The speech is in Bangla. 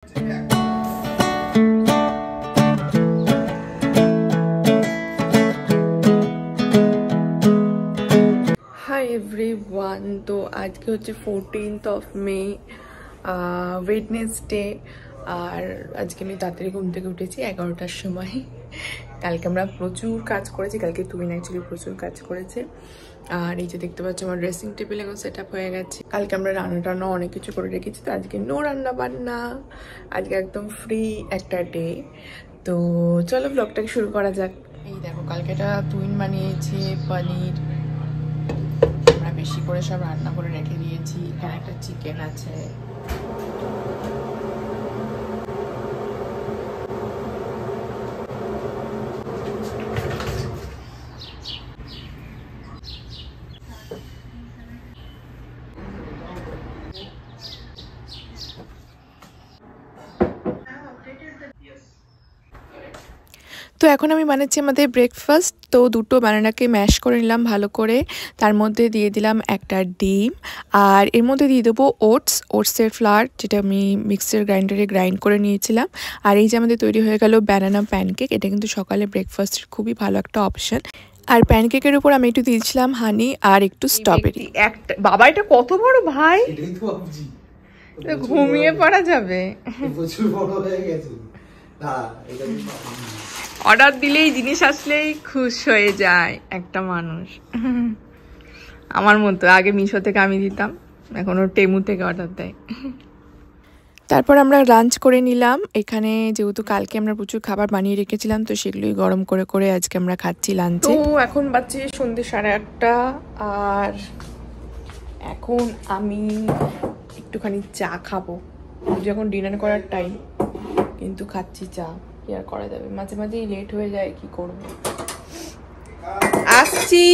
হাই এভরিওয়ান, তো আজকে হচ্ছে 14th মে, ওয়েডনেসডে। আর আজকে আমি তাড়াতাড়ি ঘুম থেকে উঠেছি 11টার সময়। কালকে আমরা প্রচুর কাজ করেছি, কালকে তুমিন অ্যাকচুয়ালি প্রচুর কাজ করেছে। আর এই যে দেখতে পাচ্ছ আমার ড্রেসিং টেবিল এখন সেট আপ হয়ে গেছে। কালকে আমরা রান্না টান্না অনেক কিছু করে রেখেছি, তো আজকে নো রান্না বান্না, আজকে একদম ফ্রি একটা ডে। তো চলো ব্লগটাকে শুরু করা যাক। এই দেখো, কালকে এটা তুমিন বানিয়েছে পনির, আমরা বেশি করে সব রান্না করে রেখে দিয়েছি। এখানে একটা চিকেন আছে, তো এখন আমি বানাচ্ছি আমাদের ব্রেকফাস্ট। তো দুটো বানানাকে ম্যাশ করে নিলাম ভালো করে, তার মধ্যে দিয়ে দিলাম একটা ডিম, আর এর মধ্যে দিয়ে দেবো ওটসের ফ্লাওয়ার, যেটা আমি মিক্সার গ্রাইন্ডারে গ্রাইন্ড করে নিয়েছিলাম। আর এই যে আমাদের তৈরি হয়ে গেল ব্যানানা প্যানকেক। এটা কিন্তু সকালে ব্রেকফাস্টের খুবই ভালো একটা অপশন। আর প্যানকেকের উপর আমি একটু দিয়েছিলাম হানি আর একটু স্ট্রবেরি। একটা বাবা, এটা কত বড় ভাই, ঘুমিয়ে পড়া যাবে। অর্ডার দিলেই, জিনিস আসলেই খুশ হয়ে যায় একটা মানুষ। আমার মতো আগে মিশো থেকে আমি দিতাম, এখন ও টেমু থেকে অর্ডার দেয়। তারপর আমরা লাঞ্চ করে নিলাম এখানে, যেহেতু কালকে আমরা প্রচুর খাবার বানিয়ে রেখেছিলাম, তো সেগুলোই গরম করে করে আজকে আমরা খাচ্ছি লাঞ্চে। তো এখন বাজছে সন্ধ্যে 8:30, আর এখন আমি একটুখানি চা খাবো, যখন ডিনার করার টাইম, কিন্তু খাচ্ছি চা। কি আর করা যাবে, মাঝে মাঝেই লেট হয়ে যায়, কি করবো। আসছি।